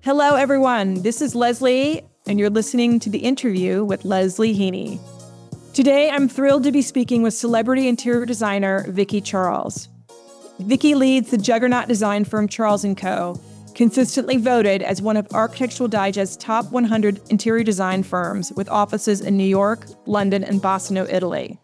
Hello, everyone. This is Leslie, and you're listening to the interview with Leslie Heaney. Today, I'm thrilled to be speaking with celebrity interior designer Vicky Charles. Vicky leads the juggernaut design firm Charles & Co., consistently voted as one of Architectural Digest's top 100 interior design firms with offices in New York, London, and Boston, Italy.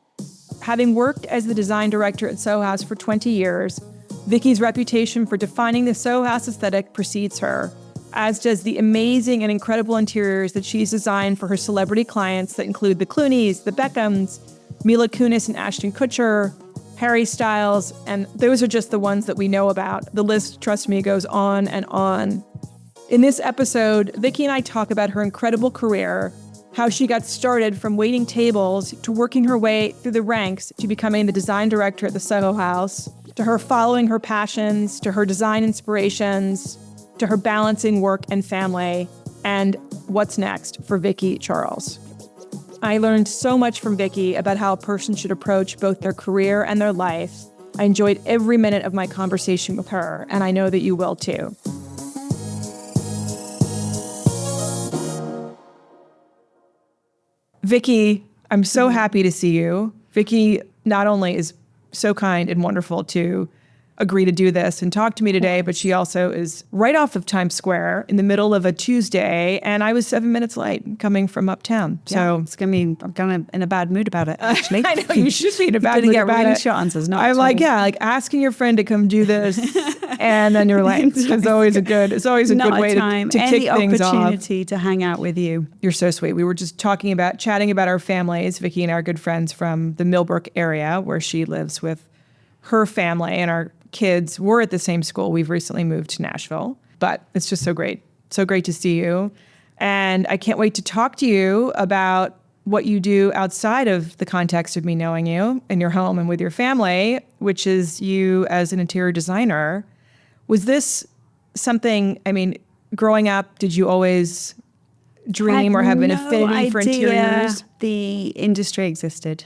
Having worked as the design director at Soho House for 20 years, Vicky's reputation for defining the Soho House aesthetic precedes her, as does the amazing and incredible interiors that she's designed for her celebrity clients that include the Clooneys, the Beckhams, Mila Kunis and Ashton Kutcher, Harry Styles, and those are just the ones that we know about. The list, trust me, goes on and on. In this episode, Vicky and I talk about her incredible career, how she got started from waiting tables to working her way through the ranks to becoming the design director at the Soho House, to her following her passions, to her design inspirations, to her balancing work and family, and what's next for Vicky Charles. I learned so much from Vicky about how a person should approach both their career and their life. I enjoyed every minute of my conversation with her, and I know that you will too. Vicky, I'm so happy to see you. Vicky not only is so kind and wonderful to agree to do this and talk to me today, but she also is right off of Times Square in the middle of a Tuesday, and I was 7 minutes late coming from uptown. So it's gonna be, I'm kind of in a bad mood about it, actually. I know, you should be in a bad mood about really it. short answers, not I'm like, asking your friend to come do this, and then you're like, it's always a good way to kick things off. Opportunity to hang out with you. You're so sweet. We were just chatting about our families. Vicky and I are good friends from the Millbrook area where she lives with her family, and our kids were at the same school. We've recently moved to Nashville, but it's just so great. So great to see you. And I can't wait to talk to you about what you do outside of the context of me knowing you in your home and with your family, which is you as an interior designer. Was this something, growing up, did you always dream or have an affinity for interiors? The industry existed.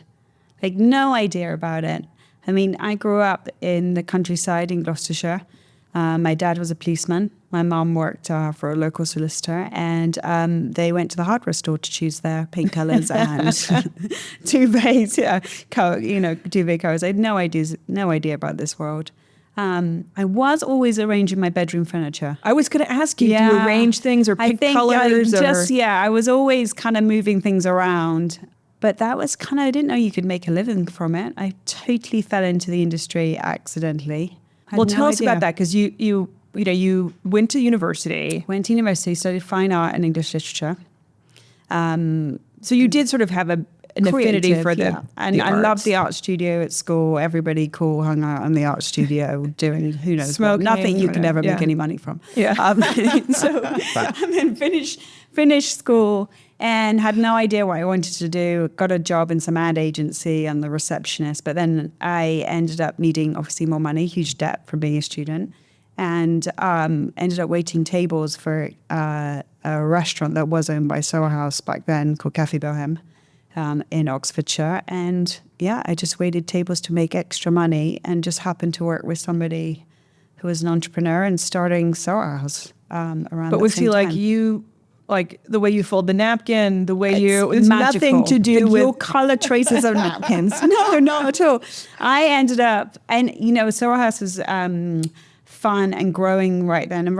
No idea about it. I grew up in the countryside in Gloucestershire. My dad was a policeman. My mom worked for a local solicitor, and they went to the hardware store to choose their paint colors and duvets, duvet covers. I had no idea about this world. I was always arranging my bedroom furniture. I was going to ask you, do you arrange things or pick colors? I was always kind of moving things around. But that was I didn't know you could make a living from it. I totally fell into the industry accidentally. Well, tell us about that, because you went to university. Went to university, studied fine art and English literature. So you did sort of have an affinity for the and I loved the art studio at school. Everybody cool hung out in the art studio doing who knows what. Nothing you could ever make any money from. And then finished school. And had no idea what I wanted to do. Got a job in some ad agency and the receptionist. But then I ended up needing, obviously, more money, huge debt from being a student. And ended up waiting tables for a restaurant that was owned by Soho House back then called Café Bohème in Oxfordshire. And I just waited tables to make extra money and just happened to work with somebody who was an entrepreneur and starting Soho House around that same time. But was he like you... Like the way you fold the napkin, the way it's magical. Nothing to do with your color traces of napkins. No, not at all. I ended up, and Soho House was fun and growing right then. And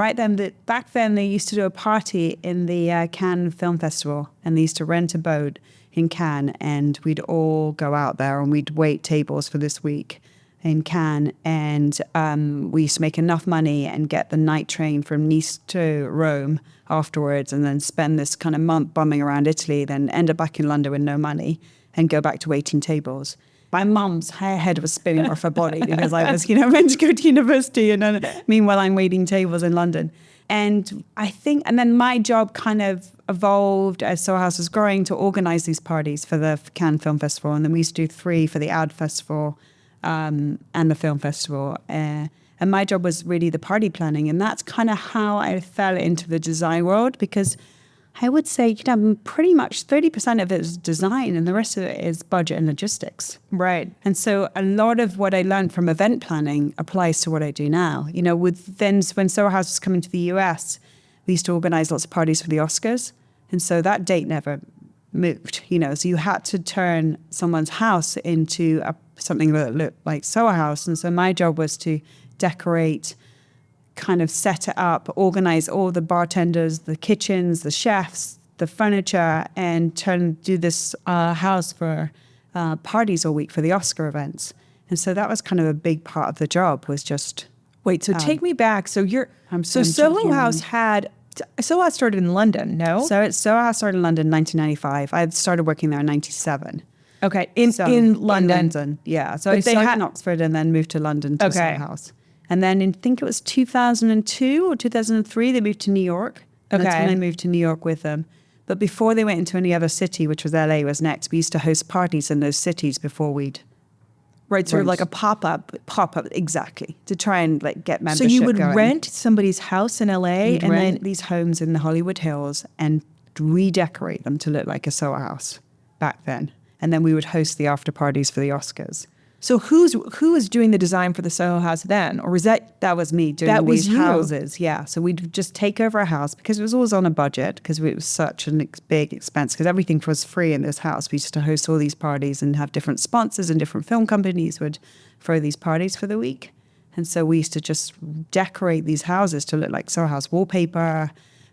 back then they used to do a party in the Cannes Film Festival, and they used to rent a boat in Cannes, and we'd all go out there and we'd wait tables for this week in Cannes, and we used to make enough money and get the night train from Nice to Rome afterwards, and then spend this kind of month bumming around Italy, then end up back in London with no money and go back to waiting tables. My mum's head was spinning off her body because I was, meant to go to university, and then meanwhile I'm waiting tables in London. And then my job kind of evolved as Soho House was growing to organize these parties for the Cannes Film Festival, and then we used to do 3 for the Ad Festival and the Film Festival. And my job was really the party planning. And that's kind of how I fell into the design world, because I would say, pretty much 30% of it is design and the rest of it is budget and logistics. Right. And so a lot of what I learned from event planning applies to what I do now. When Soho House was coming to the US, we used to organize lots of parties for the Oscars. And so that date never moved, so you had to turn someone's house into something that looked like Soho House. And so my job was to decorate, kind of set it up, organize all the bartenders, the kitchens, the chefs, the furniture, and do this house for parties all week for the Oscar events. And so that was kind of a big part of the job, was just... Wait, so take me back. So Soho House started in London, no? So Soho House started in London in 1995. I started working there in 97. Okay, in London. In London, yeah. So I started in Oxford and then moved to London to Soho House. And then I think it was 2002 or 2003, they moved to New York. Okay. That's when I moved to New York with them. But before they went into any other city, which was LA was next, we used to host parties in those cities before we'd... Right, sort of like a pop-up, exactly, to try and get membership. So you would going. rent somebody's house in LA and rent these homes in the Hollywood Hills and redecorate them to look like a Soho House back then. And then we would host the after parties for the Oscars. So who was doing the design for the Soho House then? Or was that was me doing these houses? Yeah. So we'd just take over a house because it was always on a budget because it was such a big expense because everything was free in this house. We used to host all these parties and have different sponsors and different film companies would throw these parties for the week. And so we used to just decorate these houses to look like Soho House wallpaper,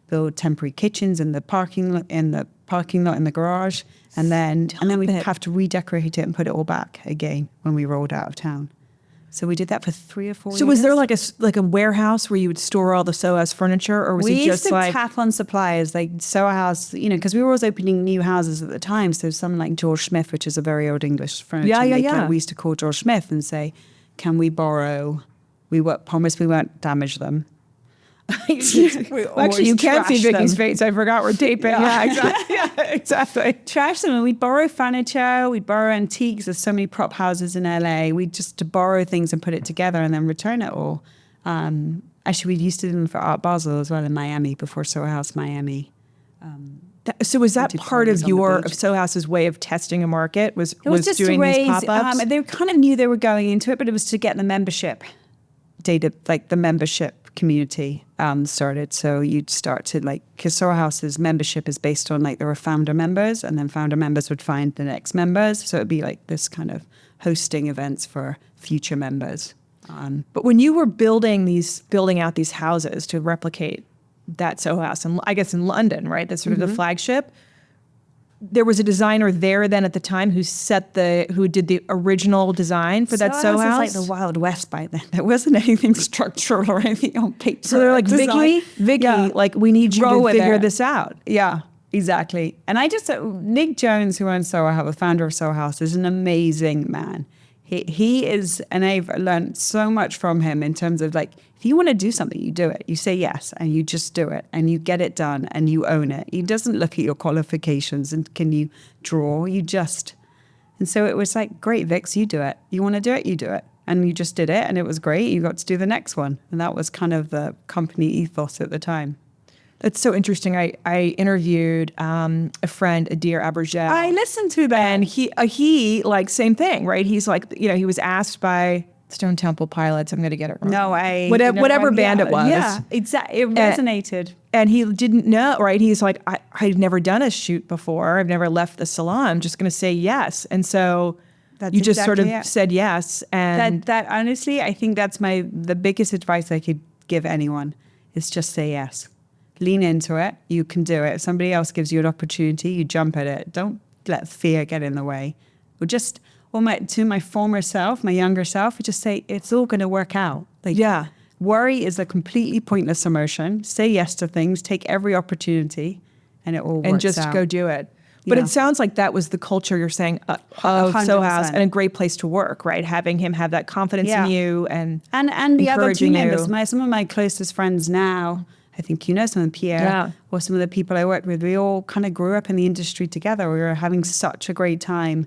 build temporary kitchens in the parking lot, in the garage. And then we'd have to redecorate it and put it all back again when we rolled out of town. So we did that for 3 or 4 years. So was there like a warehouse where you would store all the Soho House furniture, or was it just like... We used to tap on suppliers like Soho House, because we were always opening new houses at the time. So someone like George Smith, which is a very old English furniture maker, we used to call George Smith and say, can we borrow? We promised we won't damage them. Actually, you can't see Vicky's face. I forgot we're taping. Yeah, exactly. Exactly. Trash them, and we'd borrow furniture. We'd borrow antiques. There's so many prop houses in LA. We'd just borrow things and put it together and then return it all. Actually, we used to do them for Art Basel as well in Miami before Soho House Miami. So was that part of Soho House's way of testing a market? Was just doing these pop-ups? They kind of knew they were going into it, but it was to get the membership data, like the membership community started. So you'd start to because Soho House's membership is based on there were founder members, and then founder members would find the next members. So it'd be like this kind of hosting events for future members. But when you were building out these houses to replicate that Soho House, and I guess in London, right? That's sort of the flagship. There was a designer there then at the time who did the original design for that Soho House. It was like the Wild West by then. There wasn't anything structural or anything on paper. So they're like, Vicky, we need you to figure this out. Yeah, exactly. And Nick Jones, who owns Soho House, the founder of Soho House, is an amazing man. He is, and I've learned so much from him in terms of if you want to do something, you do it. You say yes, and you just do it, and you get it done, and you own it. He doesn't look at your qualifications and can you draw. And so it was great, Vix, you do it. You want to do it, you do it. And you just did it, and it was great. You got to do the next one. And that was kind of the company ethos at the time. It's so interesting. I interviewed a friend, Adir Abergel. I listened to that. And he same thing, right? He's he was asked by Stone Temple Pilots. I'm going to get it wrong. No, whatever band it was. Yeah, exactly. It resonated. And he didn't know, right? He's like, I've never done a shoot before. I've never left the salon. I'm just going to say yes. And so you just exactly sort of said yes. And that honestly, I think that's the biggest advice I could give anyone is just say yes. Lean into it. You can do it. If somebody else gives you an opportunity, you jump at it. Don't let fear get in the way. To my former self, my younger self, I just say, it's all going to work out. Worry is a completely pointless emotion. Say yes to things. Take every opportunity, and it all works out. And just go do it. But it sounds like that was the culture you're saying of Soho House, and a great place to work, right? Having him have that confidence in you and the other team members. Some of my closest friends now, I think some of Pierre or some of the people I worked with, we all kind of grew up in the industry together. We were having such a great time,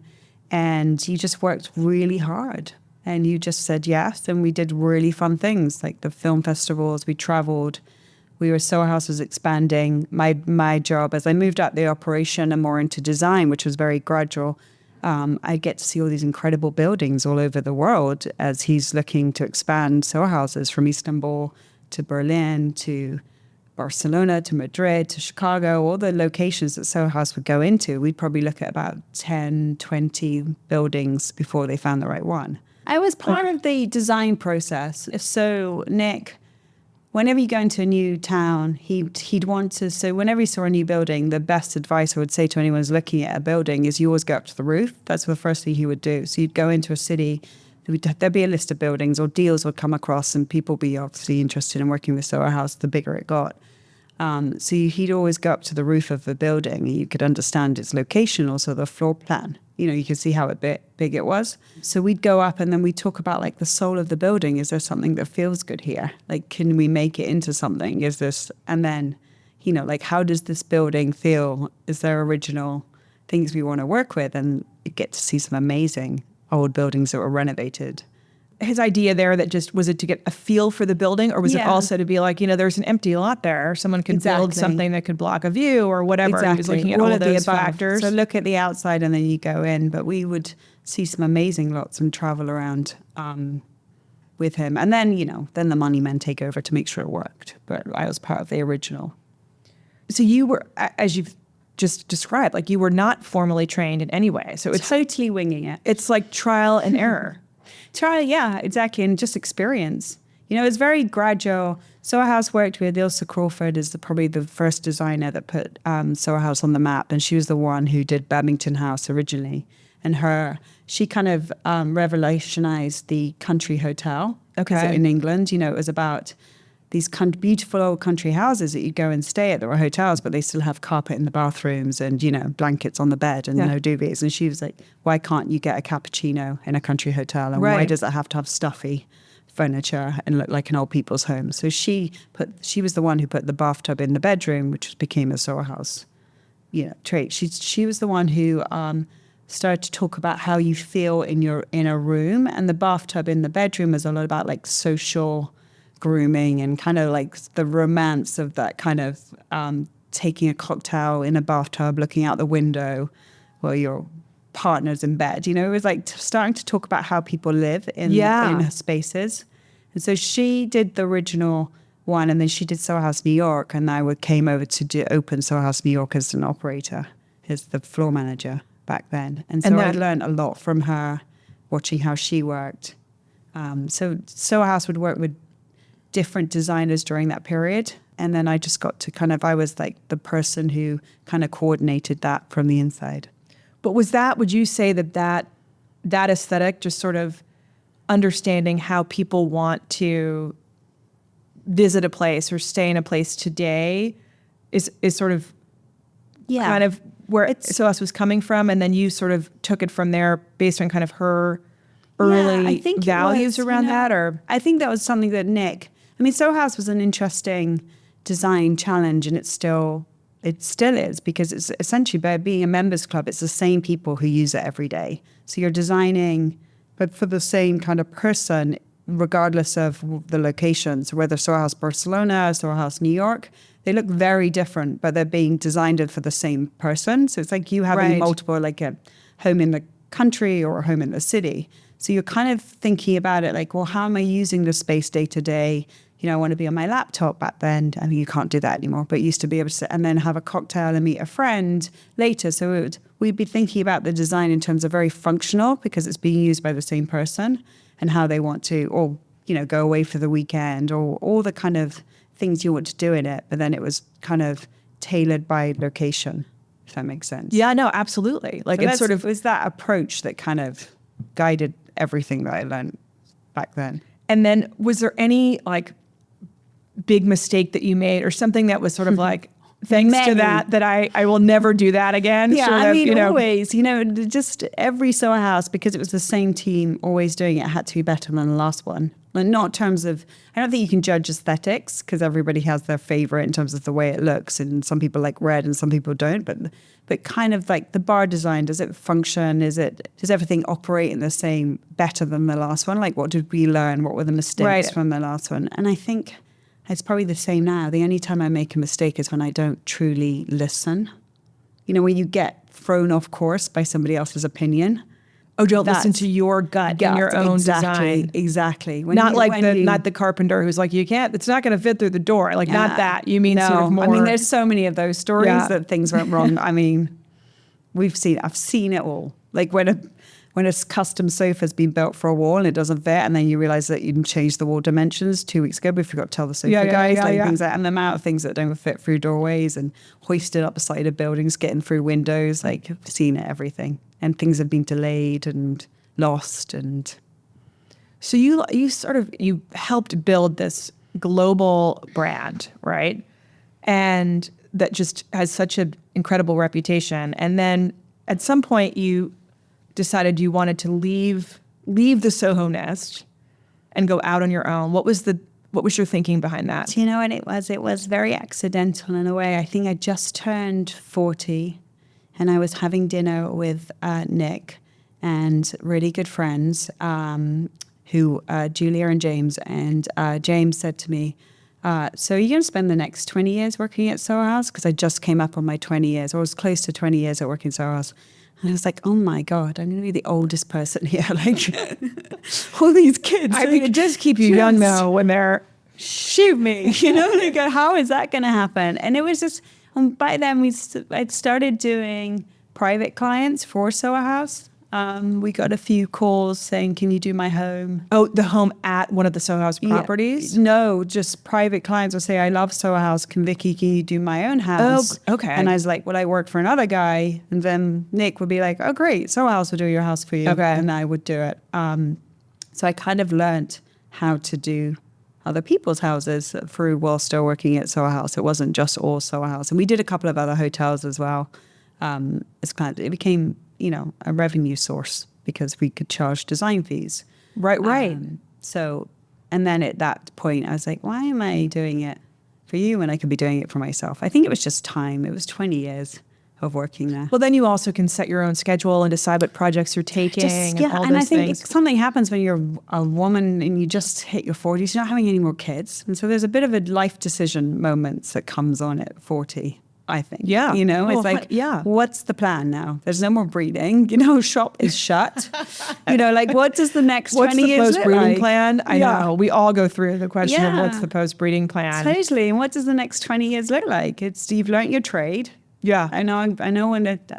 and you just worked really hard, and you just said yes, and we did really fun things like the film festivals. We traveled. Soho House was expanding. My job, as I moved up the operation and more into design, which was very gradual, I get to see all these incredible buildings all over the world as he's looking to expand Soho Houses from Istanbul to Berlin to Barcelona to Madrid to Chicago, all the locations that Soho House would go into, we'd probably look at about 10, 20 buildings before they found the right one. I was part of the design process. So Nick, whenever you go into a new town, he'd want to, so whenever he saw a new building, the best advice I would say to anyone who's looking at a building is you always go up to the roof. That's the first thing he would do. So you'd go into a city, there'd be a list of buildings or deals would come across and people be obviously interested in working with Soho House the bigger it got. So he'd always go up to the roof of the building. You could understand its location, also the floor plan. You know, you could see how big it was. So we'd go up and then we'd talk about like the soul of the building. Is there something that feels good here? Like, can we make it into something? Is this, and then, you know, like, how does this building feel? Is there original things we want to work with? And you get to see some amazing old buildings that were renovated. His idea there that just, was it to get a feel for the building, or was it also to be like, you know, there's an empty lot there, someone could build something that could block a view or whatever. Exactly. He was looking at all of those factors. So look at the outside and then you go in. But we would see some amazing lots and travel around with him. And then, you know, then the money men take over to make sure it worked. But I was part of the original. So you were, as you've just described, like you were not formally trained in any way. So it's totally winging it. It's like trial and error. Yeah, exactly. And just experience. You know, it's very gradual. Soho House worked with Ilse Crawford is probably the first designer that put Soho House on the map. And she was the one who did Babington House originally. And she kind of revolutionized the country hotel. Okay. In England, you know, it was about these beautiful old country houses that you go and stay at. There were hotels, but they still have carpet in the bathrooms and, you know, blankets on the bed and no duvets. And she was like, why can't you get a cappuccino in a country hotel? And why does it have to have stuffy furniture and look like an old people's home? So she was the one who put the bathtub in the bedroom, which became a Soho House, you know, trait. She was the one who started to talk about how you feel in a room, and the bathtub in the bedroom is a lot about like social grooming and kind of like the romance of that kind of taking a cocktail in a bathtub, looking out the window while your partner's in bed. You know, it was like starting to talk about how people live in spaces. And so she did the original one, and then she did Soho House New York, and I came over to open Soho House New York as an operator, as the floor manager back then. And so I learned a lot from her, watching how she worked. So Soho House would work with different designers during that period. And then I just got to I was like the person who kind of coordinated that from the inside. But would you say that aesthetic, just sort of understanding how people want to visit a place or stay in a place today is sort of kind of where Soho House was coming from, and then you sort of took it from there based on kind of her early values around that? Or I think that was something that Soho House was an interesting design challenge, and it still is, because it's essentially, by being a members club, it's the same people who use it every day. So you're designing, but for the same kind of person, regardless of the locations, whether Soho House Barcelona, Soho House New York, they look very different, but they're being designed for the same person. So it's like you having multiple, like a home in the country or a home in the city. So you're kind of thinking about it like, well, how am I using the space day to day? You know, I want to be on my laptop back then. I mean, you can't do that anymore, but you used to be able to sit and then have a cocktail and meet a friend later. So we'd be thinking about the design in terms of very functional, because it's being used by the same person, and how they want to, or, you know, go away for the weekend, or all the kind of things you want to do in it. But then it was kind of tailored by location, if that makes sense. Yeah, no, absolutely. Like, so it was that approach that kind of guided everything that I learned back then. And then was there any like big mistake that you made, or something that was sort of like, thanks to that I will never do that again? Yeah, sort of, always, just every Soho House, because it was the same team always doing it, had to be better than the last one. And not in terms of, I don't think you can judge aesthetics, because everybody has their favorite in terms of the way it looks, and some people like red and some people don't, but kind of like the bar design, does it function? Does everything operate in the same, better than the last one? Like, what did we learn? What were the mistakes from the last one? And I think it's probably the same now. The only time I make a mistake is when I don't truly listen. When you get thrown off course by somebody else's opinion. Oh, don't listen to your gut and your own design. Exactly. Not the carpenter who's like, you can't, it's not going to fit through the door. Like not that. You mean sort of more. I mean, there's so many of those stories that things went wrong. I mean, I've seen it all. Like when a custom sofa's been built for a wall and it doesn't fit, and then you realize that you can change the wall dimensions 2 weeks ago, but you forgot to tell the sofa guys, things like, and the amount of things that don't fit through doorways and hoisted up the side of buildings, getting through windows, like I've seen it, everything. And things have been delayed and lost. And so you helped build this global brand, right? And that just has such an incredible reputation. And then at some point you decided you wanted to leave the Soho nest and go out on your own. What was your thinking behind that? Do you know what it was? It was very accidental in a way. I think I just turned 40 and I was having dinner with Nick and really good friends, Julia and James. And James said to me, so are you going to spend the next 20 years working at Soho House? Because I just came up on my 20 years, or I was close to 20 years at working at Soho House. And I was like, oh my God, I'm going to be the oldest person here. Like, all these kids. I mean, it does keep you young though when they're, shoot me, like, how is that going to happen? And it was just, by then I'd started doing private clients for Soho House. We got a few calls saying, can you do my home? Oh, the home at one of the Soho House properties? Yeah. No, just private clients will say, I love Soho House. Can you do my own house? Oh, okay. And I was like, well, I work for another guy. And then Nick would be like, oh, great. Soho House will do your house for you. Okay. And I would do it. So I kind of learn't how to do other people's houses while still working at Soho House. It wasn't just all Soho House. And we did a couple of other hotels as well. It became, a revenue source because we could charge design fees. Right. So, and then at that point I was like, why am I doing it for you when I could be doing it for myself? I think it was just time. It was 20 years of working there. Well, then you also can set your own schedule and decide what projects you're taking and all those and I think things. Something happens when you're a woman and you just hit your 40s, you're not having any more kids. And so there's a bit of a life decision moments that comes on at 40. I think. Yeah. It's like, what's the plan now? There's no more breeding. Shop is shut. What does the next 20 years What's the post-breeding like? plan? I know. We all go through the question of what's the post-breeding plan. Totally. And what does the next 20 years look like? You've learned your trade. Yeah. I know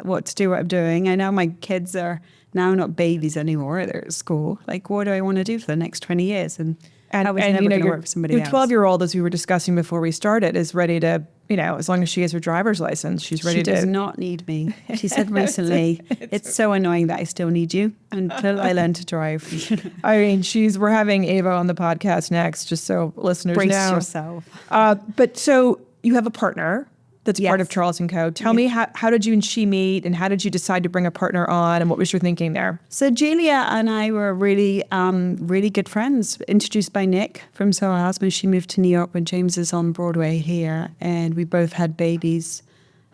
what to do, what I'm doing. I know my kids are now not babies anymore. They're at school. Like, what do I want to do for the next 20 years? And I was never going to work for somebody else. Your 12-year-old, as we were discussing before we started, is ready to, as long as she has her driver's license, she's ready to. She does not need me. She said recently, it's so annoying that I still need you until I learn to drive. I mean, we're having Ava on the podcast next, just so listeners Brace know. yourself. But so you have a partner that's part of Charles & Co. Tell me, how did you and she meet, and how did you decide to bring a partner on, and what was your thinking there? So Julia and I were really, really good friends, introduced by Nick from Soho House when she moved to New York when James is on Broadway here, and we both had babies.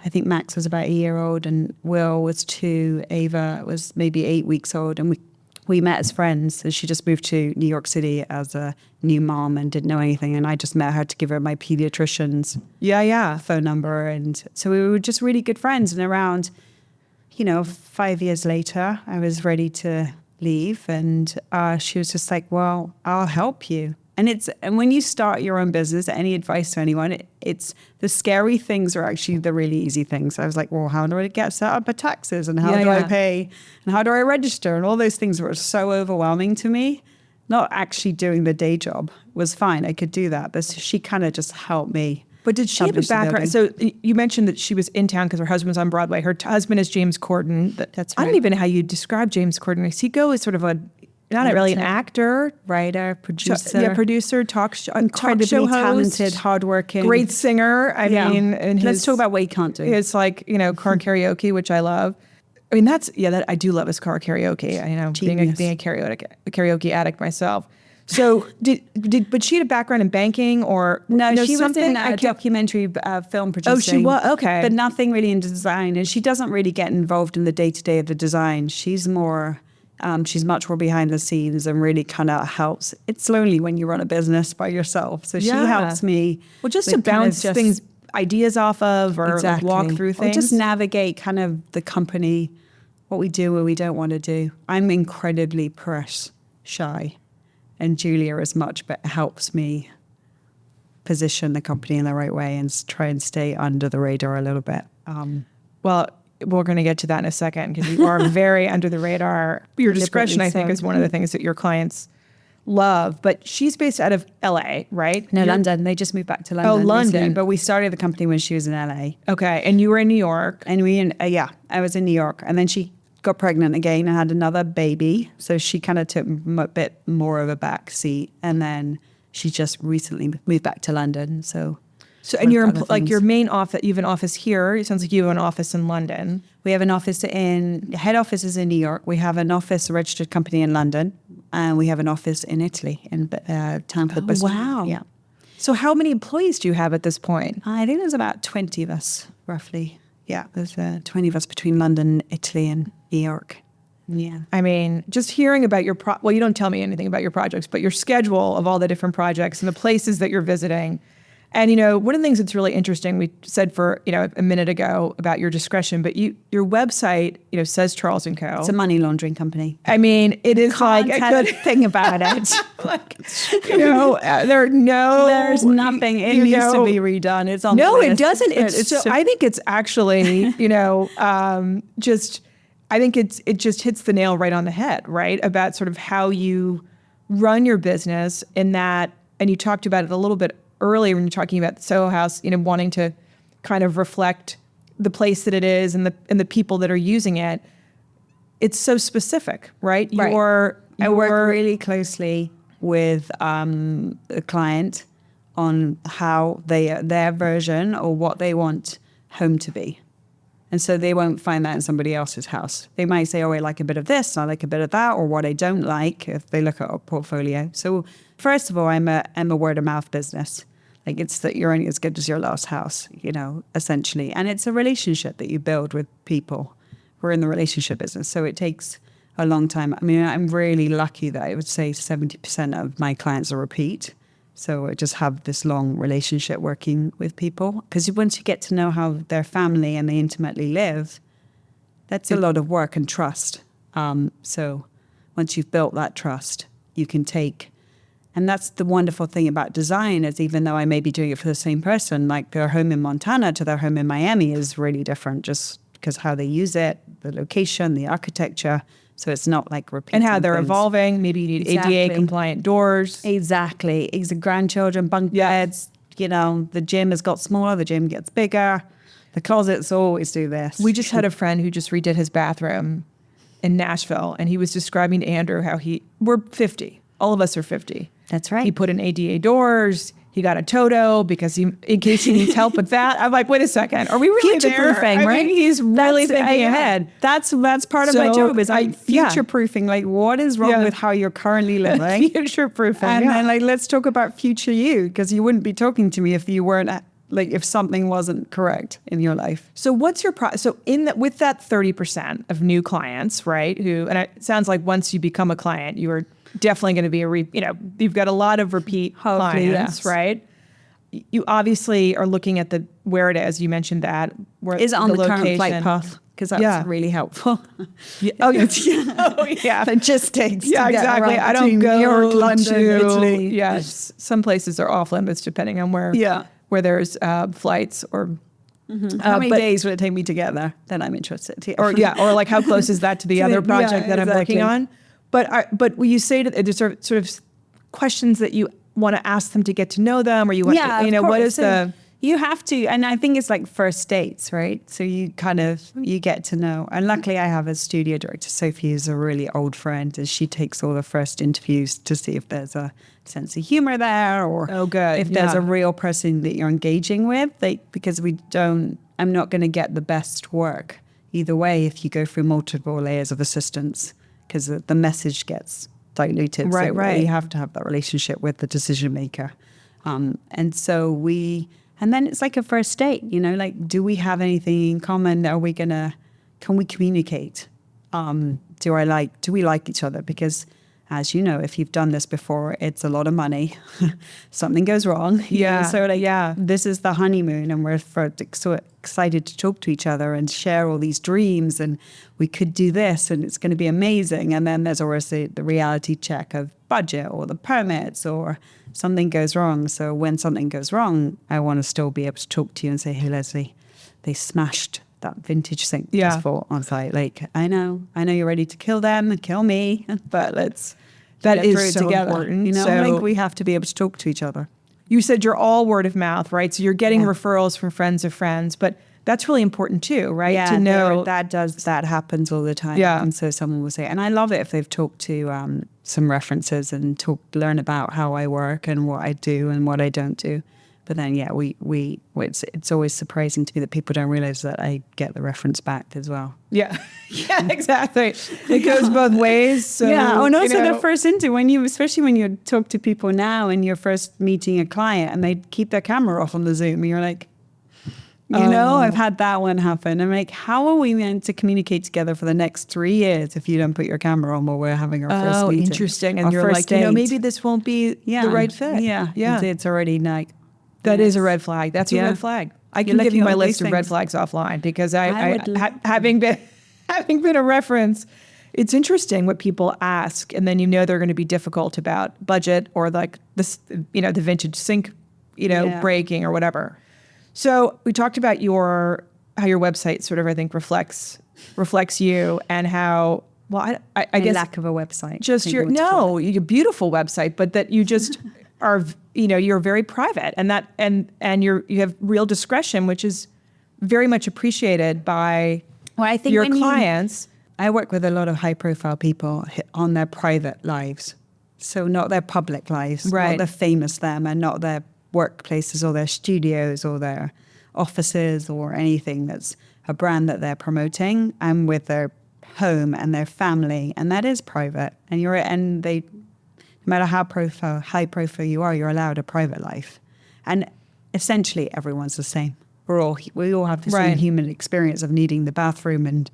I think Max was about a year old, and Will was 2. Ava was maybe 8 weeks old, and we met as friends. So she just moved to New York City as a new mom and didn't know anything. And I just met her to give her my pediatrician's phone number. And so we were just really good friends. And around, 5 years later, I was ready to leave. And she was just like, well, I'll help you. And when you start your own business, any advice to anyone, it's the scary things are actually the really easy things. I was like, well, how do I get set up for taxes, and how do I pay, and how do I register, and all those things were so overwhelming to me. Not actually doing the day job was fine. I could do that, but she kind of just helped me. But did she have a background? So you mentioned that she was in town because her husband was on Broadway. Her husband is James Corden. That's right. I don't even know how you describe James Corden. Does he go as sort of not really an actor, writer, producer, talk show incredibly host, talented, hardworking, great singer. I mean, and let's talk about what he can't do. It's like car karaoke, which I love. I mean, that I do love his car karaoke. Being a karaoke addict myself. So but she had a background in banking or no? She was in a documentary film producing. Oh, she was okay, but nothing really in design. And she doesn't really get involved in the day to day of the design. She's more. She's much more behind the scenes and really kind of helps. It's lonely when you run a business by yourself. So she helps me. Well, just to bounce ideas off of or walk through things. Or just navigate kind of the company, what we do, what we don't want to do. I'm incredibly press shy, and Julia is much, but helps me position the company in the right way and try and stay under the radar a little bit. Well, we're going to get to that in a second because you are very under the radar. Your discretion, I think, is one of the things that your clients love. But she's based out of LA, right? No, London. They just moved back to London. Oh, London. Recently, but we started the company when she was in LA. Okay. And you were in New York. And I was in New York. And then she got pregnant again and had another baby. So she kind of took a bit more of a back seat. And then she just recently moved back to London. So and you're like your main office, you have an office here. It sounds like you have an office in London. We have an office head office is in New York. We have an office, a registered company in London. And we have an office in Italy, in a town called Bristol. Wow. Yeah. So how many employees do you have at this point? I think there's about 20 of us, roughly. Yeah, there's 20 of us between London, Italy, and New York. Yeah. I mean, just hearing about your well, you don't tell me anything about your projects, but your schedule of all the different projects and the places that you're visiting. And, one of the things that's really interesting, we said for, a minute ago about your discretion, but your website, says Charles & Co. It's a money laundering company. I mean, it is like a good thing about it. There's nothing. It needs to be redone. It's on. No, it doesn't. I think it's actually, I think it just hits the nail right on the head, right? About sort of how you run your business in that, and you talked about it a little bit earlier when you're talking about the Soho House, wanting to kind of reflect the place that it is and the people that are using it. It's so specific, right? Right. I work really closely with the client on how their version or what they want home to be. And so they won't find that in somebody else's house. They might say, oh, I like a bit of this, I like a bit of that, or what I don't like if they look at our portfolio. So first of all, I'm a word of mouth business. Like it's that you're only as good as your last house, essentially. And it's a relationship that you build with people. We're in the relationship business, so it takes a long time. I mean, I'm really lucky that I would say 70% of my clients are repeat. So I just have this long relationship working with people. Because once you get to know how their family and they intimately live, that's a lot of work and trust. So once you've built that trust, you can take. And that's the wonderful thing about design is even though I may be doing it for the same person, like their home in Montana to their home in Miami is really different just because how they use it, the location, the architecture. So it's not like repeating and how they're things. Evolving. Maybe you need ADA compliant doors. Exactly. It's the grandchildren, bunk beds. The gym has got smaller, the gym gets bigger. The closets always do this. We just had a friend who just redid his bathroom in Nashville, and he was describing to Andrew how we're 50. All of us are 50. That's right. He put in ADA doors. He got a Toto because in case he needs help with that. I'm like, wait a second. Are we really future-proofing, there? right? He's really thinking ahead. That's part of my job is future-proofing. Like, what is wrong with how you're currently living? Future-proofing. And then, let's talk about future you, because you wouldn't be talking to me if you weren't, if something wasn't correct in your life. So what's your with that 30% of new clients, right? And it sounds like once you become a client, you are definitely going to be you've got a lot of repeat clients, yes. Right? You obviously are looking at where it is. You mentioned that. Where is it on the location. current flight path? Because that's really helpful. Oh, yeah. Logistics. Yeah, exactly. I don't go New York, London, to Italy. Yes. Some places are off limits depending on where there's flights or. Mm-hmm. How many days would it take me to get there? Then I'm interested. Yeah. Or like how close is that to the other project that I'm working on? But will you say that there's sort of questions that you want to ask them to get to know them, or you want what is you have to, and I think it's like first dates, right? So you get to know. And luckily I have a studio director, Sophie, who's a really old friend, and she takes all the first interviews to see if there's a sense of humor there, or if there's a real person that you're engaging with. Because I'm not going to get the best work either way if you go through multiple layers of assistance, because the message gets diluted. Right. You have to have that relationship with the decision maker. And then it's like a first date, do we have anything in common? Can we communicate? Do we like each other? Because as you know, if you've done this before, it's a lot of money. Something goes wrong. Yeah. So this is the honeymoon, and we're so excited to talk to each other and share all these dreams, and we could do this, and it's going to be amazing. And then there's always the reality check of budget or the permits, or something goes wrong. So when something goes wrong, I want to still be able to talk to you and say, hey, Leslie, they smashed that vintage sink for on site. Like, I know you're ready to kill them and kill me, but that is so together. Important. You know, so, I think we have to be able to talk to each other. You said you're all word of mouth, right? So you're getting referrals from friends of friends, but that's really important too, right? Yeah, to know that happens all the time. Yeah. And so someone will say, and I love it if they've talked to some references and learn about how I work and what I do and what I don't do. But then, it's always surprising to me that people don't realize that I get the reference back as well. Yeah, yeah, exactly. It goes both ways. So, and also the first especially when you talk to people now and you're first meeting a client and they keep their camera off on the Zoom, and you're like, I've had that one happen. I'm like, how are we meant to communicate together for the next 3 years if you don't put your camera on while we're having our first meeting? Oh, interesting. And you're like, maybe this won't be the right fit. Yeah. It's already like... That is a red flag. That's a red flag. I can give you my list of red flags offline because having been a reference, it's interesting what people ask, and then they're going to be difficult about budget or like this, the vintage sink, breaking or whatever. So we talked about how your website sort of, I think, reflects you and how, well, I guess lack of a website. Just your beautiful website, but that you just are, you're very private, and you have real discretion, which is very much appreciated by your clients. I work with a lot of high profile people on their private lives. So not their public lives, right. Not the famous them, and not their workplaces or their studios or their offices or anything that's a brand that they're promoting. I'm with their home and their family, and that is private. And no matter how high profile you are, you're allowed a private life. And essentially everyone's the same. We all have the same human experience of needing the bathroom, and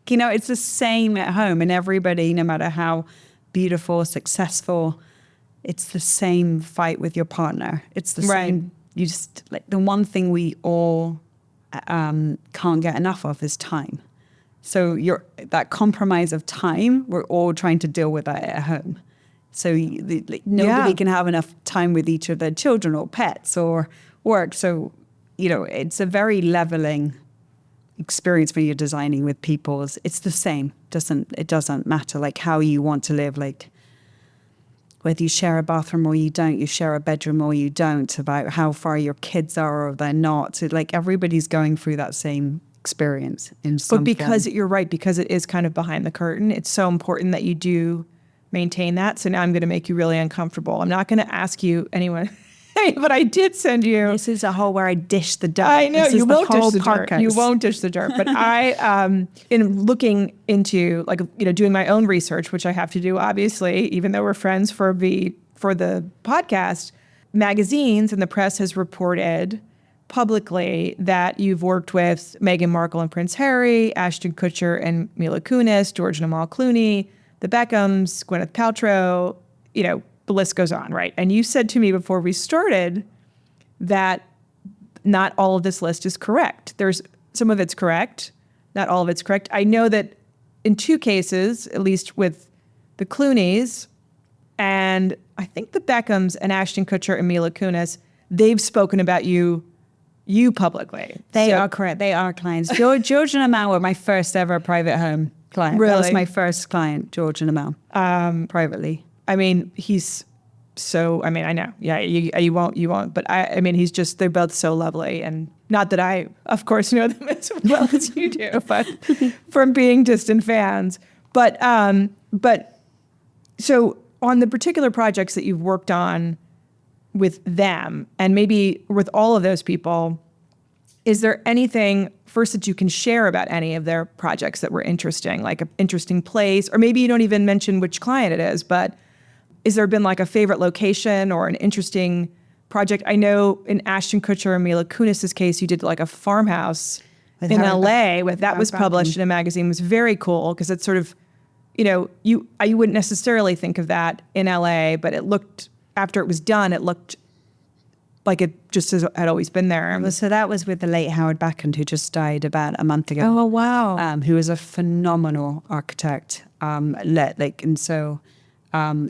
it's the same at home. And everybody, no matter how beautiful, successful, it's the same fight with your partner. It's the same. You just, like, the one thing we all can't get enough of is time. So that compromise of time, we're all trying to deal with that at home. So nobody can have enough time with each of their children or pets or work. So, it's a very leveling experience when you're designing with people. It's the same. It doesn't matter like how you want to live, like whether you share a bathroom or you don't, you share a bedroom or you don't, about how far your kids are or they're not. So, like, everybody's going through that same experience in some form. You're right, because it is kind of behind the curtain, it's so important that you do maintain that. So now I'm going to make you really uncomfortable. I'm not going to ask you anyone, but I did send you. This is a whole where I dish the dirt. I know, you won't dish the dirt. You won't dish the dirt. But I, in looking into, like, doing my own research, which I have to do, obviously, even though we're friends for the podcast, magazines and the press has reported publicly that you've worked with Meghan Markle and Prince Harry, Ashton Kutcher and Mila Kunis, George and Amal Clooney, the Beckhams, Gwyneth Paltrow, the list goes on, right? And you said to me before we started that not all of this list is correct. There's some of it's correct, not all of it's correct. I know that in 2 cases, at least with the Clooneys and I think the Beckhams and Ashton Kutcher and Mila Kunis, they've spoken about you publicly. They are correct. They are clients. George and Amal were my first ever private home client. Really? That was my first client, George and Amal, privately. I mean, I know. Yeah, you won't. But he's just, they're both so lovely. And not that I, of course, know them as well as you do, but from being distant fans. But so on the particular projects that you've worked on with them, and maybe with all of those people, is there anything first that you can share about any of their projects that were interesting, like an interesting place, or maybe you don't even mention which client it is, but is there been like a favorite location or an interesting project? I know in Ashton Kutcher and Mila Kunis's case, you did like a farmhouse in LA that was published in a magazine. It was very cool because it's sort of, you wouldn't necessarily think of that in LA, but it looked, after it was done, it looked like it just had always been there. Well, so that was with the late Howard Bacon, who just died about a month ago. Oh, wow. Who was a phenomenal architect. And so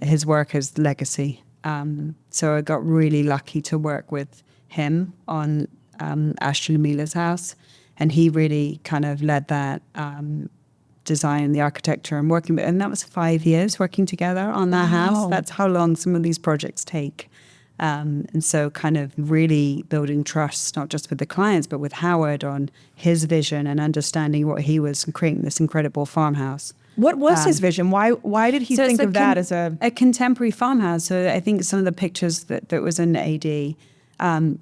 his work is legacy. So I got really lucky to work with him on Ashton Miller's house. And he really kind of led that design, the architecture, and working. And that was 5 years working together on that house. That's how long some of these projects take. And so kind of really building trust, not just with the clients, but with Howard on his vision and understanding what he was, creating this incredible farmhouse. What was his vision? Why did he think of that as a contemporary farmhouse? So I think some of the pictures that was in AD,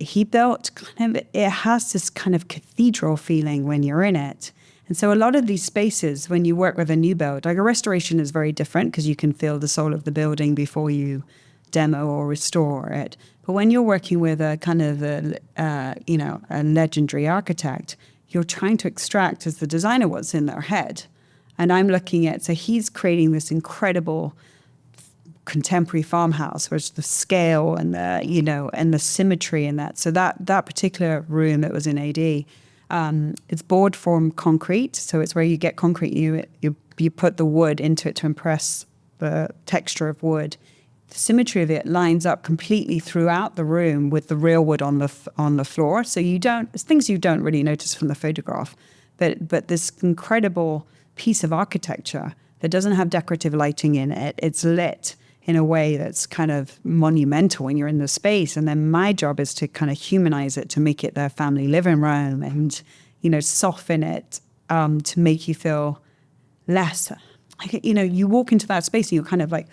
he built it has this kind of cathedral feeling when you're in it. And so a lot of these spaces, when you work with a new build, like a restoration is very different because you can feel the soul of the building before you demo or restore it. But when you're working with a kind of a legendary architect, you're trying to extract, as the designer, what's in their head. And I'm looking at, so he's creating this incredible contemporary farmhouse, where's the scale and the symmetry in that. So that particular room that was in AD, it's board form concrete. So it's where you get concrete, you put the wood into it to impress the texture of wood. The symmetry of it lines up completely throughout the room with the real wood on the floor. So it's things you don't really notice from the photograph, but this incredible piece of architecture that doesn't have decorative lighting in it. It's lit in a way that's kind of monumental when you're in the space. And then my job is to kind of humanize it, to make it their family living room and, soften it to make you feel less, you walk into that space and you're kind of like,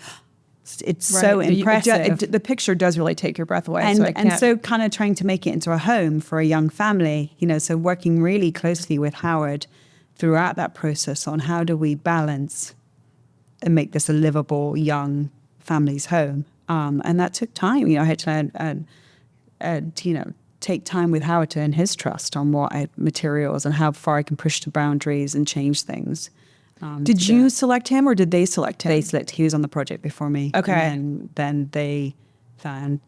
it's so impressive. The picture does really take your breath away. And so kind of trying to make it into a home for a young family, so working really closely with Howard throughout that process on how do we balance and make this a livable young family's home. And that took time. I had to take time with Howard to earn his trust on what materials and how far I can push the boundaries and change things. Did you select him or did they select him? He was on the project before me. Okay. And then they found,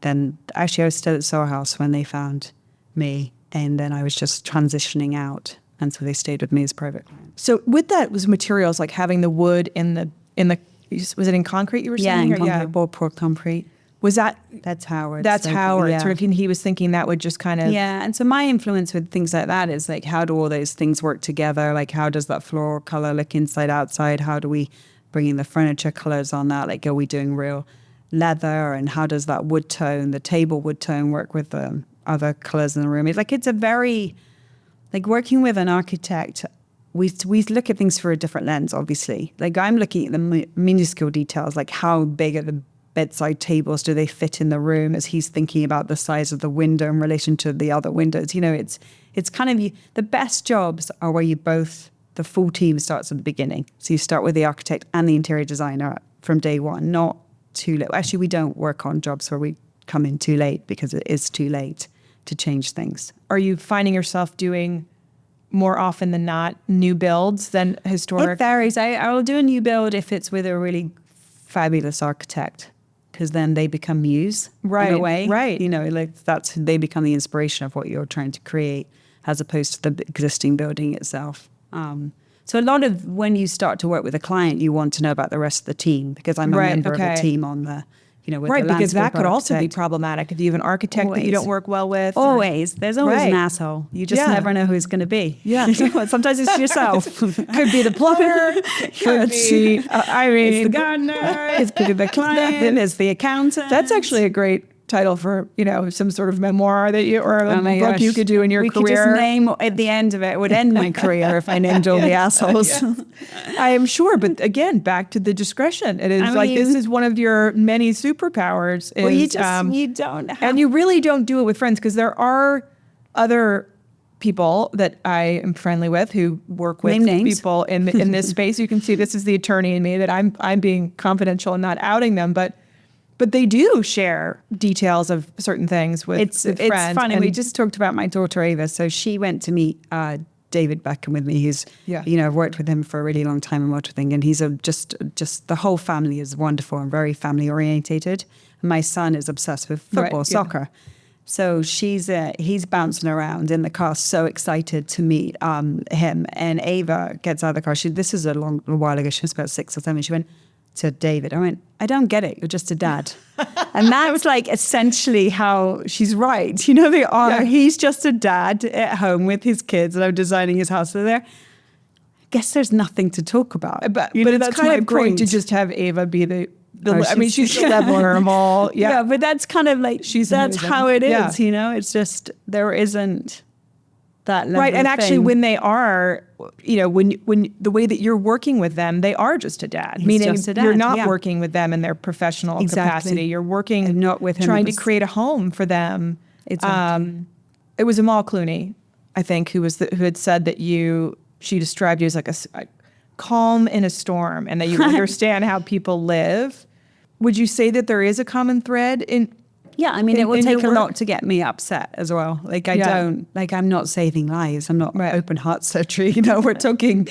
actually I was still at Soho House when they found me, and then I was just transitioning out. And so they stayed with me as private clients. So with that was materials like having the wood in the was it in concrete you were saying? Yeah, in concrete, board poured concrete. Was that? That's Howard. That's Howard. Yeah. Sort of, he was thinking that would just kind of. Yeah, and so my influence with things like that is like, how do all those things work together? Like, how does that floral color look inside, outside? How do we bring in the furniture colors on that? Like, are we doing real leather? And how does that wood tone, the table wood tone, work with the other colors in the room? It's a very, like working with an architect, we look at things through a different lens, obviously. Like I'm looking at the minuscule details, like how big are the bedside tables? Do they fit in the room? As he's thinking about the size of the window in relation to the other windows. It's kind of the best jobs are where the full team starts at the beginning. So you start with the architect and the interior designer from day one, not too late. Actually, we don't work on jobs where we come in too late because it is too late to change things. Are you finding yourself doing more often than not new builds than historic? It varies. I will do a new build if it's with a really fabulous architect, because then they become muse in a way. Right. They become the inspiration of what you're trying to create as opposed to the existing building itself. So a lot of when you start to work with a client, you want to know about the rest of the team, because I'm a member of the team on the with right, the because that could also be architect. Problematic if you have an architect that you don't work well with. Always. There's always an asshole. You just never know who it's going to be. Yeah. Sometimes it's yourself. Could be the plumber. Could be, it's the gardener. It could be the client. It's the accountant. That's actually a great title for, some sort of memoir that you, or a book you could do in your career. We could just name at the end of it. It would end my career if I named all the assholes. I am sure. But again, back to the discretion. It is this is one of your many superpowers. You don't have. And you really don't do it with friends, because there are other people that I am friendly with who work with people in this space. You can see this is the attorney in me, that I'm being confidential and not outing them, but they do share details of certain things with friends. It's funny. We just talked about my daughter Ava. So she went to meet David Beckham with me. He's, I've worked with him for a really long time and worked with him, and he's just the whole family is wonderful and very family orientated. My son is obsessed with football, soccer. So he's bouncing around in the car, so excited to meet him. And Ava gets out of the car. This is a while ago. She was about 6 or 7. She went to David. I went, I don't get it. You're just a dad. And that was like essentially how she's right. They are. Yeah. He's just a dad at home with his kids, and I'm designing his house. So there, I guess there's nothing to talk about. But it's kind of great to just have Ava be the she's the leveler of all. Yeah, but that's kind of like, that's how it is, It's just, there isn't that level right, and of actually thing. when they are, when the way that you're working with them, they are just a dad. Meaning you're not working with them in their professional capacity. You're working and not with him, trying to create a home for them. Exactly. It was Amal Clooney, I think, who had said that she described you as like a calm in a storm, and that you understand how people live. Would you say that there is a common thread in? Yeah, I mean, it will take a lot to get me upset as well. Like I'm not saving lives. I'm not open heart surgery. We're talking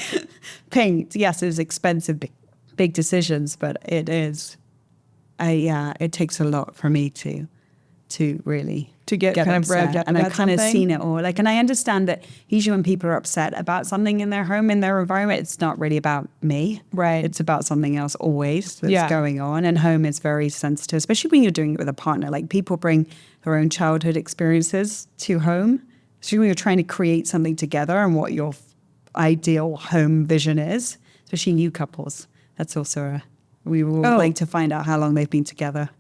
paint. Yes, it's expensive, big decisions, but it is. It takes a lot for me to really get kind of revved up, and I've kind of seen it all. And I understand that usually when people are upset about something in their home, in their environment, it's not really about me. Right. It's about something else always that's going on. And home is very sensitive, especially when you're doing it with a partner. Like, people bring their own childhood experiences to home. So when you're trying to create something together and what your ideal home vision is, especially new couples. That's also we will like to find out how long they've been together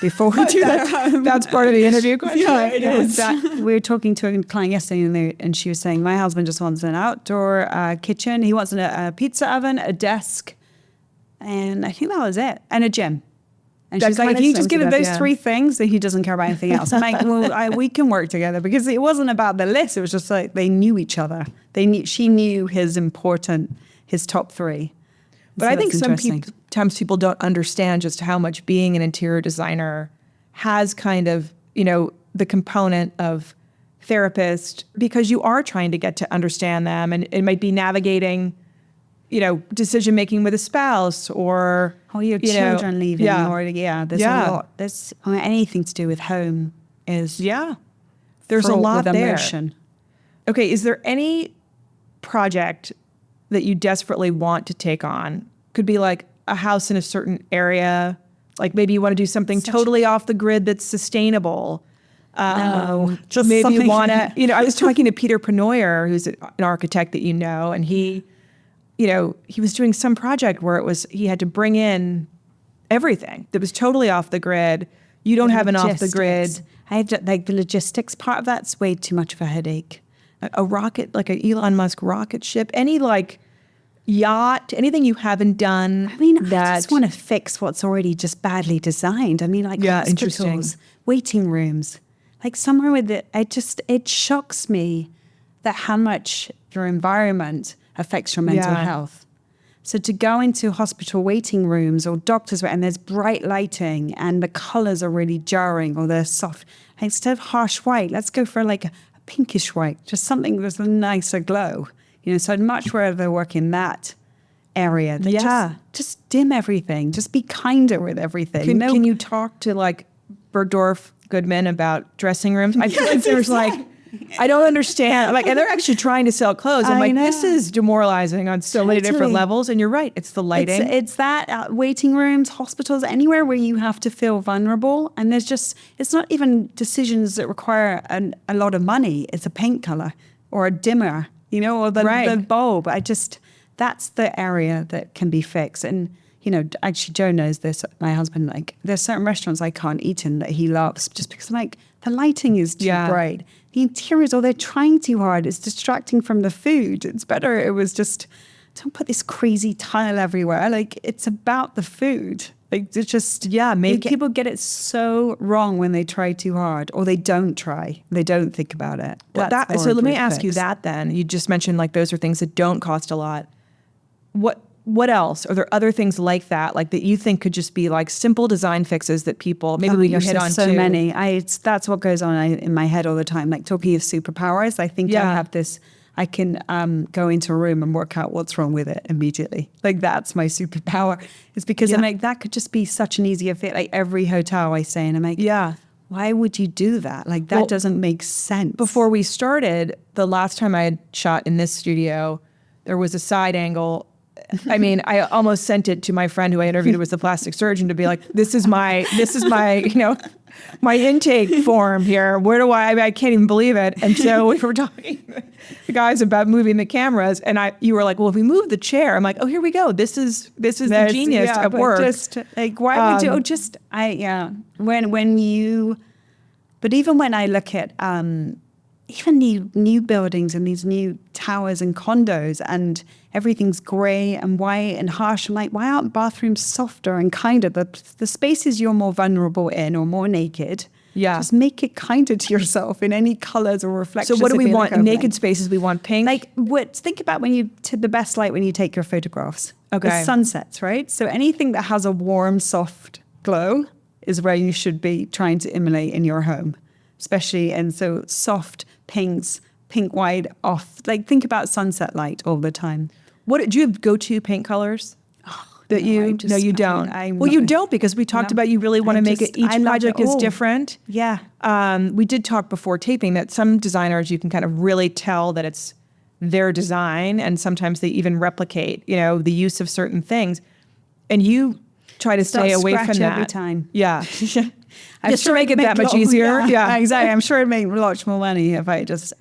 before we do that. That's part of the interview question. Yeah, it is. We were talking to a client yesterday, and she was saying, my husband just wants an outdoor kitchen. He wants a pizza oven, a desk, and I think that was it, and a gym. And she's like, if you just give it those three things, then he doesn't care about anything else. I'm like, well, we can work together, because it wasn't about the list. It was just like they knew each other. She knew his top three. But so I think sometimes people don't understand just how much being an interior designer has kind of, the component of therapist, because you are trying to get to understand them, and it might be navigating, decision making with a spouse, or your children leaving, there's a lot. There's anything to do with home is there's a lot with there. Emotion. Okay, is there any project that you desperately want to take on? Could be like a house in a certain area, like maybe you want to do something totally off the grid that's sustainable. Just maybe something. You want to, I was talking to Peter Penoyer, who's an architect that and he was doing some project where he had to bring in everything that was totally off the grid. You don't have an off the grid. I have the logistics part of that's way too much of a headache. A rocket, like an Elon Musk rocket ship, any yacht, anything you haven't done. I mean, I just want to fix what's already just badly designed. I mean, hospitals, waiting rooms, like somewhere with it. It shocks me that how much your environment affects your mental health. So to go into hospital waiting rooms or doctors, and there's bright lighting and the colors are really jarring, or they're soft. Instead of harsh white, let's go for like a pinkish white, just something with a nicer glow. So I'd much rather work in that area. Just dim everything. Just be kinder with everything. Can you talk to like Bergdorf Goodman about dressing rooms? I feel like there's I don't understand. And they're actually trying to sell clothes. I'm this is demoralizing on so many different levels. And you're right, it's the lighting. It's that waiting rooms, hospitals, anywhere where you have to feel vulnerable. And it's not even decisions that require a lot of money. It's a paint color or a dimmer, or the bulb. That's the area that can be fixed. And, actually Joe knows this, my husband, there's certain restaurants I can't eat in that he loves just because the lighting is too bright. The interiors, they're trying too hard. It's distracting from the food. It's better it was just, don't put this crazy tile everywhere. It's about the food. It's just, people get it so wrong when they try too hard, or they don't try. They don't think about it. So let me ask you that then. You just mentioned those are things that don't cost a lot. What else? Are there other things like that you think could just be simple design fixes that people, maybe we can hit on so too? Many. That's what goes on in my head all the time. Talking of superpowers, I think I have this I can go into a room and work out what's wrong with it immediately. Like that's my superpower. It's because I'm like, that could just be such an easier fit. Like every hotel I stay in, I'm like, why would you do that? Like that doesn't make sense. Before we started, the last time I had shot in this studio, there was a side angle. I mean, I almost sent it to my friend who I interviewed who was the plastic surgeon to be like, this is my, my intake form here. Where do I can't even believe it. And so we were talking to the guys about moving the cameras, and you were like, well, if we move the chair, I'm like, oh, here we go. This is the genius at work. Just like, why would you just, but even when I look at, even new buildings and these new towers and condos and everything's grey and white and harsh. I'm like, why aren't bathrooms softer and kinder? The spaces you're more vulnerable in or more naked, just make it kinder to yourself in any colours or reflections. So what do we want? Naked spaces, we want pink? Like, think about the best light when you take your photographs. Okay. The sunsets, right? So anything that has a warm, soft glow is where you should be trying to emulate in your home. Especially, and so soft pinks, pink wide off. Like think about sunset light all the time. What do you have go-to paint colors? That you don't. You don't, because we talked about you really want to make it. Each project is different. Yeah. We did talk before taping that some designers you can kind of really tell that it's their design, and sometimes they even replicate, the use of certain things, and you try to stay away from that every time. Yeah. Just to make it that much easier. Yeah, exactly. I'm sure it'd make lots more money if I just.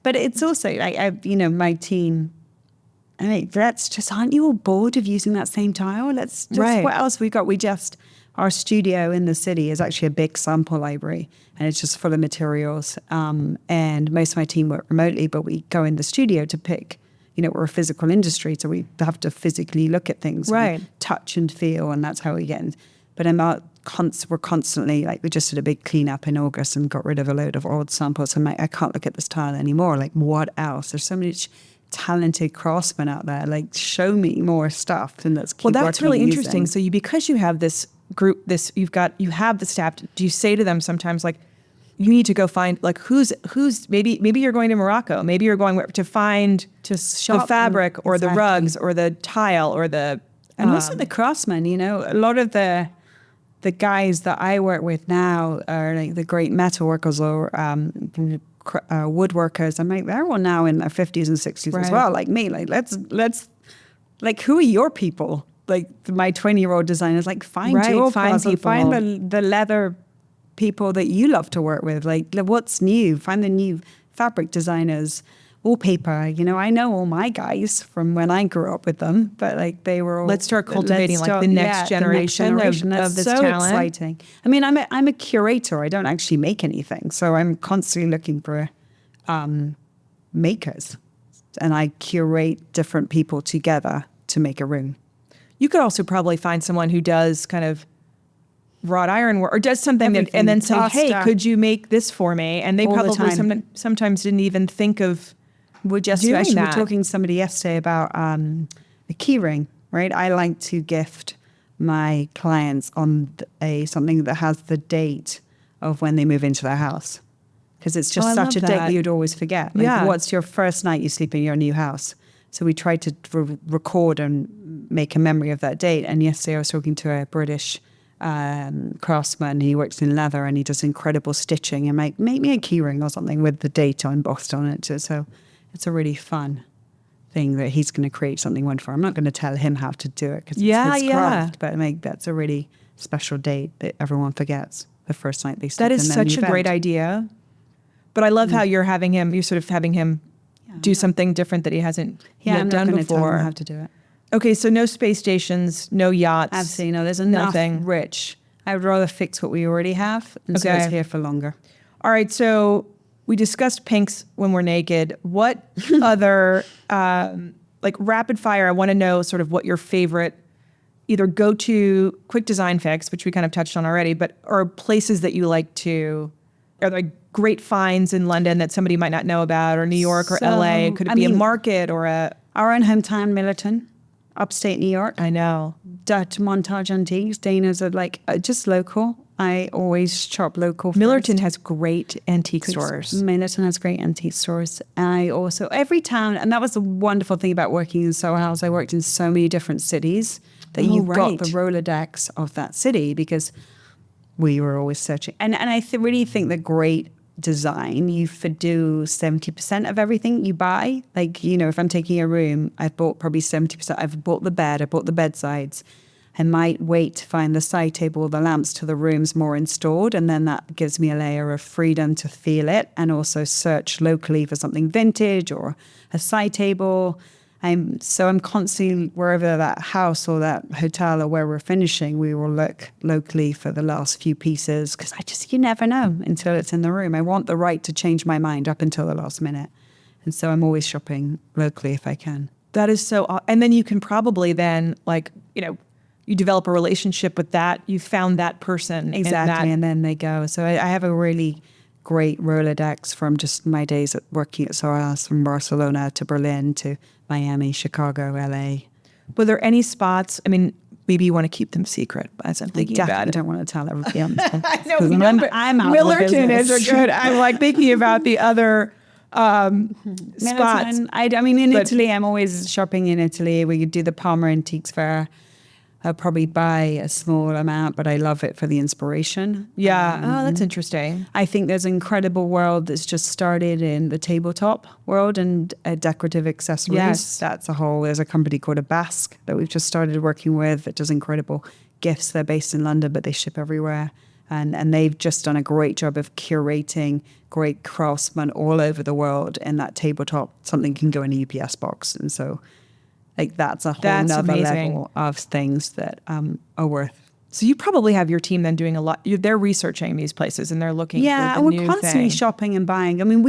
But it's also like my team. I mean, aren't you all bored of using that same tile? Let's just, what else we got? Our studio in the city is actually a big sample library, and it's just full of materials. And most of my team work remotely, but we go in the studio to pick, we're a physical industry, so we have to physically look at things, and touch and feel, and that's how we get in. But we're constantly, like, we just did a big cleanup in August and got rid of a load of old samples. I'm like, I can't look at this tile anymore. Like, what else? There's so many talented craftsmen out there. Like, show me more stuff. And that's really interesting. So because you have this group, you have the staff. Do you say to them sometimes, like, you need to go find, like, who's maybe you're going to Morocco, maybe you're going to find the fabric or the rugs or the tile or the and also the craftsmen. A lot of the guys that I work with now are like the great metalworkers or woodworkers. I'm like, they're all now in their 50s and 60s as well, like me. Like, let's like, who are your people? Like my 20-year-old designers, like find people. Find the leather people that you love to work with. Like, what's new? Find the new fabric designers. Wallpaper, I know all my guys from when I grew up with them, but like they were all. Let's start cultivating the next generation of this so talent. Exciting. I mean, I'm a curator. I don't actually make anything, so I'm constantly looking for makers, and I curate different people together to make a room. You could also probably find someone who does kind of wrought iron work or does something and then say, hey, could you make this for me? And they probably sometimes didn't even think of. We're talking to somebody yesterday about a key ring, right? I like to gift my clients on something that has the date of when they move into their house, because it's just such a date that you'd always forget. Like, what's your first night you sleep in your new house? So we tried to record and make a memory of that date. And yesterday I was talking to a British craftsman. He works in leather and he does incredible stitching. And like, make me a key ring or something with the date embossed on it. So it's a really fun thing that he's going to create something wonderful. I'm not going to tell him how to do it because it's his craft, but that's a really special date that everyone forgets, the first night they sleep. That is such a great idea. But I love how you're having him do something different that he hasn't yet done before. I'm not going to tell him how to do it. Okay, so no space stations, no yachts. Absolutely no. There's enough rich. I would rather fix what we already have and so it's here for longer. All right, so we discussed pinks when we're naked. What other, like rapid fire, I want to know sort of what your favorite either go-to quick design fix, which we kind of touched on already, or places that you like to, are there great finds in London that somebody might not know about, or New York or LA? Could it be a market or our own hometown, Millerton, upstate New York. I know. Dutch Montage Antiques. Dana's are like just local. I always shop local first. Millerton has great antique stores. Millerton has great antique stores. I also, every town, and that was the wonderful thing about working in Soho House. I worked in so many different cities that you've got the Rolodex of that city, because we were always searching. And I really think that great design, you do 70% of everything you buy. Like, you know, if I'm taking a room, I've bought probably 70%. I've bought the bed, I bought the bedsides. I might wait to find the side table, the lamps to the rooms more installed, and then that gives me a layer of freedom to feel it and also search locally for something vintage or a side table. I'm constantly, wherever that house or that hotel or where we're finishing, we will look locally for the last few pieces, because you never know until it's in the room. I want the right to change my mind up until the last minute. And so I'm always shopping locally if I can. That is so, and then you can probably then, like, you know, you develop a relationship with that. You found that person. Exactly. And then they go. So I have a really great Rolodex from just my days at working at Soho House, from Barcelona to Berlin to Miami, Chicago, LA. Were there any spots? I mean, maybe you want to keep them secret, as I'm thinking about it. I don't want to tell everybody else. I know. I'm out Millerton is good. I'm like thinking about the other spots. I mean, in Italy, I'm always shopping in Italy. We could do the Palmer Antiques Fair. I'll probably buy a small amount, but I love it for the inspiration. Yeah. Oh, that's interesting. I think there's an incredible world that's just started in the tabletop world and decorative accessories. Yes. There's a company called a Basque that we've just started working with that does incredible gifts. They're based in London, but they ship everywhere. And they've just done a great job of curating great craftsmen all over the world in that tabletop. Something can go in a UPS box. And so, like, that's a whole nother level of things that are worth. So you probably have your team then doing a lot. They're researching these places and they're looking for the new thing. Yeah, we're constantly shopping and buying. I mean,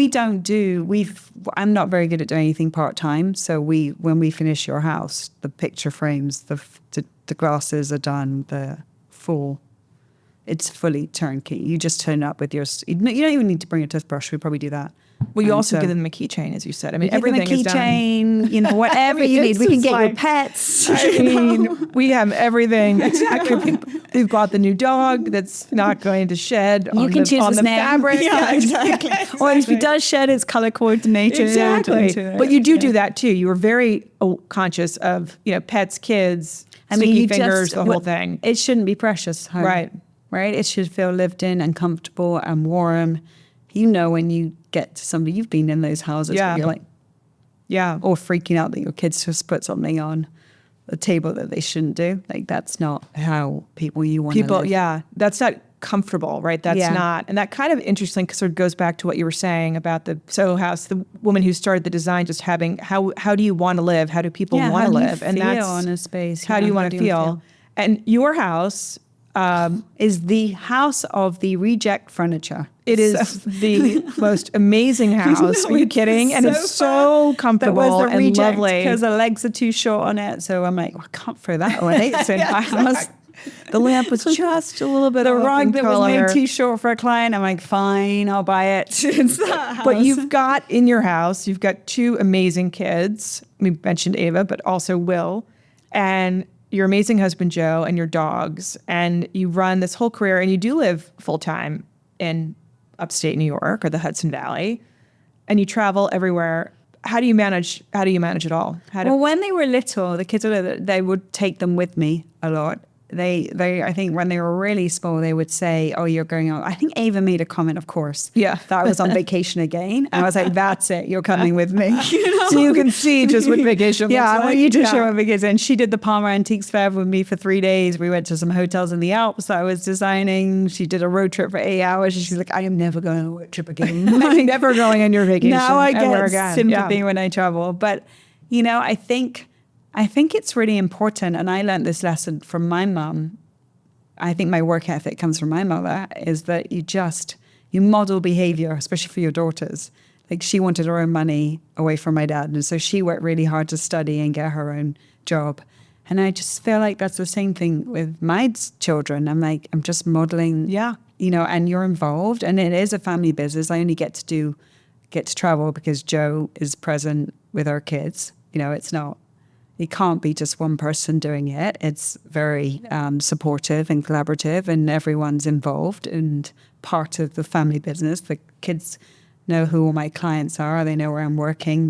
I'm not very good at doing anything part-time. So when we finish your house, the picture frames, the glasses are done, it's fully turnkey. You just turn up with you don't even need to bring a toothbrush. We probably do that. Well, you also give them a keychain, as you said. I mean, everything is done. Keychain, you know, whatever you need. We can get your pets. I mean, we have everything. Exactly. We've got the new dog that's not going to shed on the fabric. Yeah, exactly. Or if it does shed, it's color coordinated. Exactly. But you do that too. You were very conscious of, you know, pets, kids, sticky fingers, the whole thing. It shouldn't be precious. Right. It should feel lived in and comfortable and warm. You know, when you get to somebody, you've been in those houses where you're like, or freaking out that your kids just put something on the table that they shouldn't do. Like, that's not how you want to live. Yeah, that's not comfortable, right? That's not. And that kind of interesting sort of goes back to what you were saying about the Soho House, the woman who started the design, just having, how do you want to live? How do people want to live? And that's on a space. How do you want to feel? And your house is the house of the reject furniture. It is the most amazing house. Are you kidding? And it's so comfortable and lovely. Because the legs are too short on it. So I'm like, I can't throw that away. It's in my house. The lamp was just a little bit the off rug in that color. was made too short for a client. I'm like, fine, I'll buy it. It's that house. But you've got in your house, you've got two amazing kids. We mentioned Ava, but also Will. And your amazing husband, Joe, and your dogs. And you run this whole career, and you do live full-time in upstate New York or the Hudson Valley, and you travel everywhere. How do you manage it all? Well, when they were little, the kids were little, they would take them with me a lot. They I think when they were really small, they would say, "Oh, you're going on." I think Ava made a comment, of course, that I was on vacation again, and I was like, "That's it, you're coming with me." You know? So you can see just what vacation looks like. I want you to show what vacation. And she did the Palmer Antiques Fair with me for 3 days. We went to some hotels in the Alps that I was designing. She did a road trip for 8 hours. And she's like, "I am never going on a road trip again. I'm never going on your vacation." Now I get sympathy when I travel, but you know, I think it's really important, and I learned this lesson from my mum. I think my work ethic comes from my mother, is that you model behavior, especially for your daughters. Like, she wanted her own money away from my dad, and so she worked really hard to study and get her own job. And I just feel like that's the same thing with my children. I'm like, I'm just modeling, you know, and you're involved, and it is a family business. I only get to travel because Joe is present with our kids. You know, it's not it can't be just one person doing it. It's very supportive and collaborative, and everyone's involved and part of the family business. The kids know who all my clients are. They know where I'm working.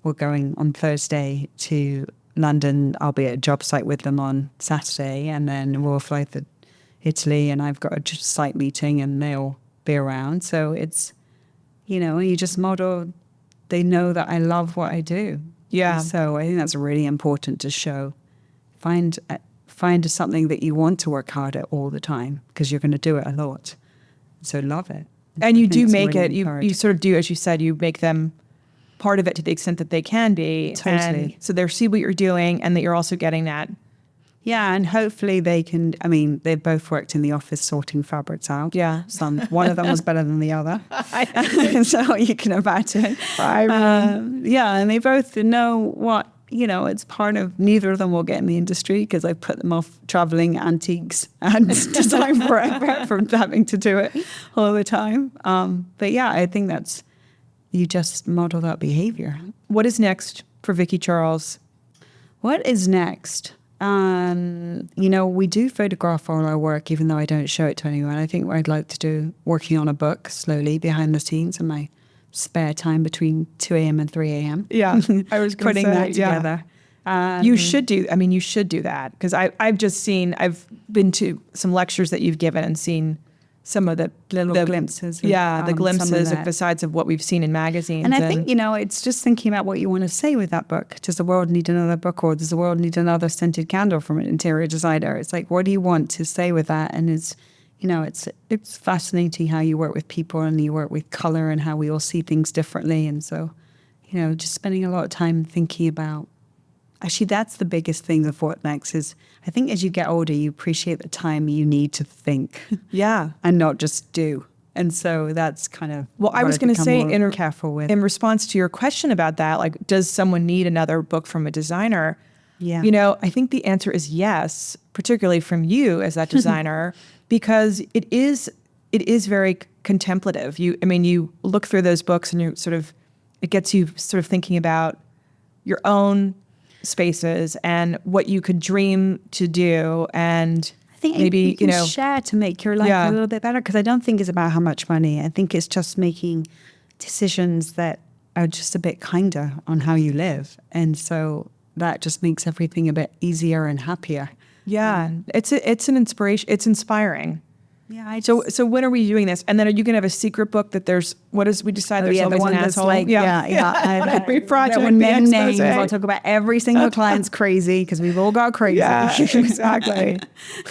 We're going on Thursday to London. I'll be at a job site with them on Saturday, and then we'll fly to Italy, and I've got a site meeting, and they'll be around. So it's, you just model, they know that I love what I do. Yeah. And so I think that's really important to show. Find something that you want to work hard at all the time, because you're going to do it a lot. So love it. And you do make it, you sort of do, as you said, you make them part of it to the extent that they can be. Totally. And so they see what you're doing and that you're also getting that. Yeah, and hopefully they can, they've both worked in the office sorting fabrics out. Yeah. One of them was better than the other. So you can imagine. Yeah, and they both know what, it's part of, neither of them will get in the industry because I put them off traveling antiques and design forever from having to do it all the time. But yeah, I think you just model that behavior. What is next for Vicky Charles? What is next? We do photograph all our work, even though I don't show it to anyone. I think what I'd like to do, working on a book slowly behind the scenes in my spare time between 2 a.m. and 3 a.m. Yeah, I was putting that together. You should do that, because I've been to some lectures that you've given and seen some of the glimpses. The glimpses of the sides of what we've seen in magazines. And I think, it's just thinking about what you want to say with that book. Does the world need another book, or does the world need another scented candle from an interior designer? It's like, what do you want to say with that? And it's fascinating how you work with people and you work with color and how we all see things differently. And so, just spending a lot of time thinking about, actually, that's the biggest thing of what next is. I think as you get older, you appreciate the time you need to think. Yeah. And not just do. And so that's kind of well, I was going to say, careful with. In response to your question about that, like, does someone need another book from a designer? Yeah. I think the answer is yes, particularly from you as that designer, because it is very contemplative. You look through those books and it gets you sort of thinking about your own spaces and what you could dream to do, and I think maybe you can share to make your life a little bit better, because I don't think it's about how much money. I think it's just making decisions that are just a bit kinder on how you live, and so that just makes everything a bit easier and happier. Yeah, it's an inspiration. It's inspiring. Yeah. So when are we doing this? And then are you going to have a secret book that we decide there's always an asshole? Every project, name names. I'll talk about every single client's crazy, because we've all got crazy. Yeah, exactly.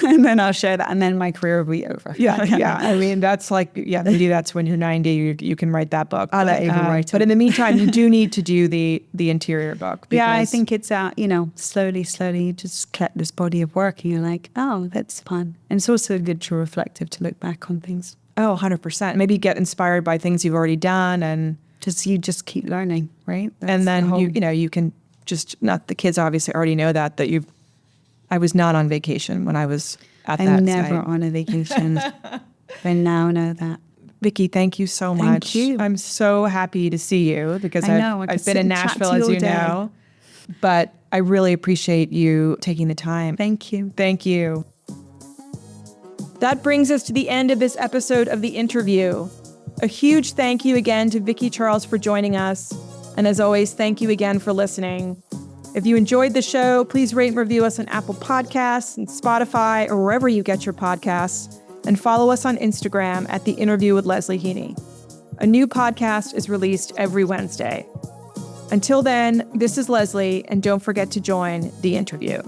And then I'll share that, and then my career will be over. Yeah. That's like, maybe that's when you're 90, you can write that book. I'll let you write it. But in the meantime, you do need to do the interior book. Yeah, I think it's slowly, you just collect this body of work, and you're like, oh, that's fun. And it's also good to reflective to look back on things. Oh, 100%. Maybe get inspired by things you've already done, and you just keep learning, right? That's and then you can just, not the kids obviously already know that I was not on vacation when I was at that I'm never site. on a vacation. They now know that. Vicky, thank you so much. Thank you. I'm so happy to see you, because I've been in Nashville, as you know, but I really appreciate you taking the time. Thank you. Thank you. That brings us to the end of this episode of The Interview. A huge thank you again to Vicky Charles for joining us. And as always, thank you again for listening. If you enjoyed the show, please rate and review us on Apple Podcasts and Spotify, or wherever you get your podcasts. And follow us on Instagram at The Interview with Leslie Heaney. A new podcast is released every Wednesday. Until then, this is Leslie, and don't forget to join The Interview.